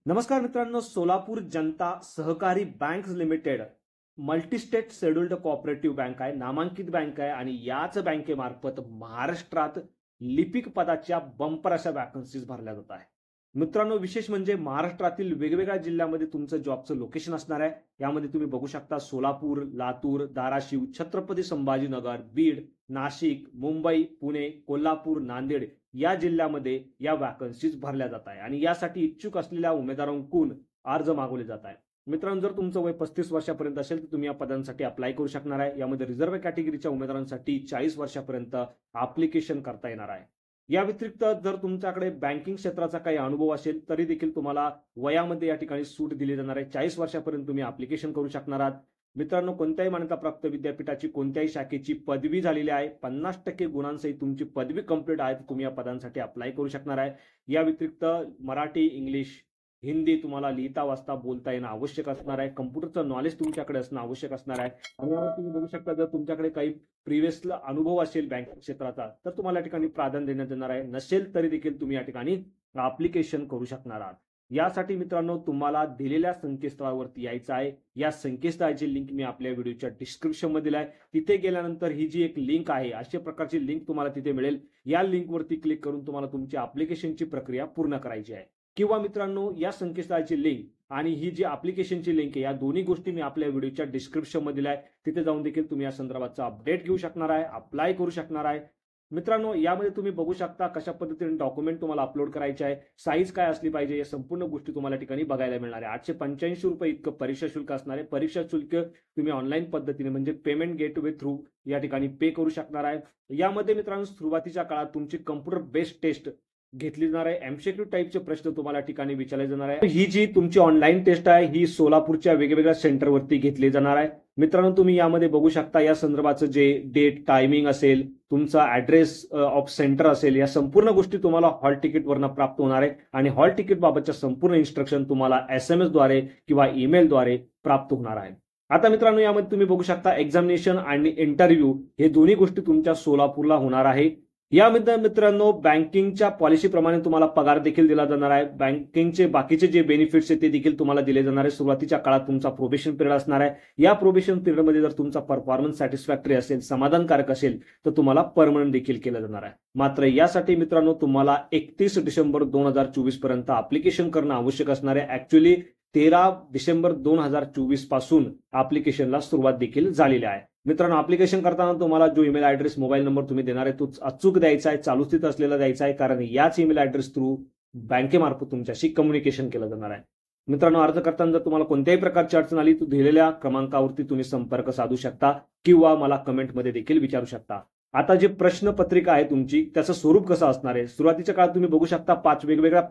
नमस्कार मित्रांनो, सोलापूर जनता सहकारी bank limited multi-state scheduled cooperative bank आहे, नामांकित बँक आहे आणि याच बँकेमार्फत महाराष्ट्रात लिपिक पदाच्या बंपर अशा वॅकन्सीज भरल्या जात आहे. मित्रांनो, विशेष म्हणजे महाराष्ट्रातील वेगवेगळ्या जिल्ह्यामध्ये तुमचं जॉबचं लोकेशन असणार आहे. यामध्ये तुम्ही बघू शकता सोलापूर, लातूर, धाराशिव, छत्रपती संभाजीनगर, बीड, नाशिक, मुंबई, पुणे, कोल्हापूर, नांदेड या जिल्ह्यामध्ये या वॅकन्सीज भरल्या जात आहे आणि यासाठी इच्छुक असलेल्या उमेदवारांकडून अर्ज मागवले जात आहे. मित्रांनो, जर तुमचं वय 35 वर्षापर्यंत असेल तर तुम्ही या पदांसाठी अप्लाय करू शकणार आहे. यामध्ये रिझर्व्ह कॅटेगरीच्या उमेदवारांसाठी 40 वर्षापर्यंत ऍप्लिकेशन करता येणार आहे. या व्यतिरिक्त जर तुमच्याकडे बँकिंग क्षेत्राचा काही अनुभव असेल तरी देखील तुम्हाला वयामध्ये या ठिकाणी सूट दिली जाणार आहे. 40 वर्षापर्यंत तुम्ही ऍप्लिकेशन करू शकणार आहात. मित्रांनो, कोणत्याही मान्यताप्राप्त विद्यापीठाची कोणत्याही शाखेची पदवी झालेली आहे, 50% गुणांसहित तुमची पदवी कंप्लीट आहे, तुम्ही या पदांसाठी अप्लाय करू शकणार आहे. या व्यतिरिक्त मराठी, इंग्लिश, हिंदी तुम्हाला लिहिता वाचता बोलता येणं आवश्यक असणार आहे. कम्प्युटरचं नॉलेज तुमच्याकडे असणं आवश्यक असणार आहे. आणि तुम्ही बघू शकता, जर तुमच्याकडे काही प्रिव्हियसला अनुभव असेल बँकिंग क्षेत्राचा तर तुम्हाला या ठिकाणी प्राधान्य देण्यात येणार आहे. नसेल तरी देखील तुम्ही या ठिकाणी ऍप्लिकेशन करू शकणार आहात. यासाठी मित्रांनो, तुम्हाला दिलेल्या संकेतस्थळावरती यायचं आहे. या संकेतस्थळाची लिंक मी आपल्या व्हिडिओच्या डिस्क्रिप्शन मध्ये दिली आहे. तिथे गेल्यानंतर ही जी एक लिंक आहे, अशा प्रकारची लिंक तुम्हाला तिथे मिळेल. या लिंकवरती क्लिक करून तुम्हाला तुमची ऍप्लिकेशनची प्रक्रिया पूर्ण करायची आहे. किंवा मित्रांनो, या संकेतस्थळाची लिंक आणि ही जी ऍप्लिकेशनची लिंक आहे, या दोन्ही गोष्टी मी आपल्या व्हिडिओच्या डिस्क्रिप्शन मध्ये दिल्या आहे. तिथे जाऊन देखील तुम्ही या संदर्भाचा अपडेट घेऊ शकणार आहे, अप्लाय करू शकणार आहे. मित्रांनो, यामध्ये तुम्ही बघू शकता कशा पद्धतीने डॉक्युमेंट तुम्हाला अपलोड करायचे आहे, साईज काय असली पाहिजे, या संपूर्ण गोष्टी तुम्हाला ठिकाणी बघायला मिळणार आहे. 885 रुपये इतकं परीक्षा शुल्क असणार आहे. परीक्षा शुल्क तुम्ही ऑनलाईन पद्धतीने म्हणजे पेमेंट गेटवे थ्रू या ठिकाणी पे करू शकणार आहे. यामध्ये मित्रांनो, सुरुवातीच्या काळात तुमची कम्प्युटर बेस्ड टेस्ट घेतली जाणार आहे. एमसीक्यू टाईपचे प्रश्न तुम्हाला ठिकाणी विचारले जाणार आहे. ही जी तुमची ऑनलाईन टेस्ट आहे ही सोलापूरच्या वेगवेगळ्या सेंटरवरती घेतली जाणार आहे. मित्रांनो, तुम्ही यामध्ये बघू शकता या संदर्भाचं जे डेट, टायमिंग असेल, तुमचा ऍड्रेस ऑफ सेंटर असेल, या संपूर्ण गोष्टी तुम्हाला हॉल तिकीटवरनं प्राप्त होणार आहे आणि हॉल तिकीट बाबतच्या संपूर्ण इन्स्ट्रक्शन तुम्हाला SMS द्वारे किंवा ईमेल द्वारे प्राप्त होणार आहे. आता मित्रांनो, यामध्ये तुम्ही बघू शकता एक्झामिनेशन आणि इंटरव्ह्यू हे दोन्ही गोष्टी तुमच्या सोलापूरला होणार आहे. यामध्ये मित्रांनो, बँकिंगच्या पॉलिसीप्रमाणे तुम्हाला पगार देखील दिला जाणार आहे. बँकिंगचे बाकीचे जे बेनिफिट्स आहेत ते देखील तुम्हाला दिले जाणार आहे. सुरुवातीच्या काळात तुमचा प्रोबेशन पिरियड असणार आहे. या प्रोबेशन पिरियडमध्ये जर तुमचा परफॉर्मन्स सॅटिस्फॅक्टरी असेल, समाधानकारक असेल तर तुम्हाला परमनंट देखील केलं जाणार आहे. मात्र यासाठी मित्रांनो, तुम्हाला 31 डिसेंबर 2024 पर्यंत ऍप्लिकेशन करणं आवश्यक असणार आहे. ऍक्च्युअली 13 डिसेंबर 2024 पासून ऍप्लिकेशनला सुरुवात देखील झालेली आहे. मित्रांनो, ऍप्लिकेशन करताना तुम्हाला जो ईमेल ऍड्रेस, मोबाईल नंबर तुम्ही देणार आहे तो अचूक द्यायचा आहे, चालू स्थित असलेला द्यायचा आहे, कारण याच ईमेल ऍड्रेस थ्रू बँकेमार्फत तुमच्याशी कम्युनिकेशन केलं जाणार आहे. मित्रांनो, अर्ज करताना जर तुम्हाला कोणत्याही प्रकारची अडचण आली तर दिलेल्या क्रमांकावरती तुम्ही संपर्क साधू शकता किंवा मला कमेंटमध्ये देखील विचारू शकता. आता जे प्रश्नपत्रिका आहे तुमची, त्याचं स्वरूप कसं असणार आहे, सुरुवातीच्या काळात तुम्ही बघू शकता 5 वेगवेगळ्या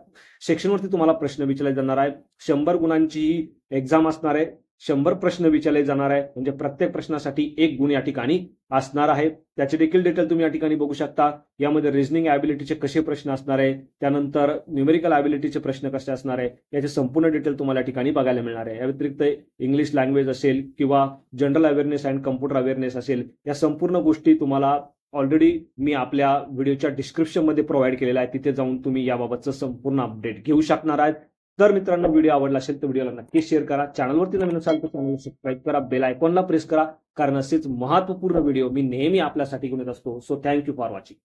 सेक्शनवरती तुम्हाला प्रश्न विचारले जाणार आहे. 100 गुणांची ही एक्झाम असणार आहे. 100 प्रश्न विचारले जाणार आहे, म्हणजे प्रत्येक प्रश्नासाठी 1 गुण या ठिकाणी असणार आहे. त्याचे देखील डिटेल तुम्ही या ठिकाणी बघू शकता. यामध्ये रिझनिंग ॲबिलिटीचे कसे प्रश्न असणार आहे, त्यानंतर न्यूमेरिकल ॲबिलिटीचे प्रश्न कसे असणार आहे, याचे संपूर्ण डिटेल तुम्हाला या ठिकाणी बघायला मिळणार आहे. या व्यतिरिक्त इंग्लिश लँग्वेज असेल किंवा general awareness and computer awareness असेल, या संपूर्ण गोष्टी तुम्हाला ऑलरेडी मी आपल्या व्हिडिओच्या डिस्क्रिप्शनमध्ये प्रोव्हाइड केलेला आहे. तिथे जाऊन तुम्ही याबाबतचं संपूर्ण अपडेट घेऊ शकणार आहात. तर मित्रांनो, व्हिडिओ आवडला असेल तर व्हिडिओला नक्की शेअर करा. चॅनलवरती नवीन असाल तर चॅनल सबस्क्राईब करा, बेल आयकॉनला प्रेस करा, कारण असेच महत्त्वपूर्ण व्हिडिओ मी नेहमी आपल्यासाठी घेऊन येत असतो. So thank you for watching.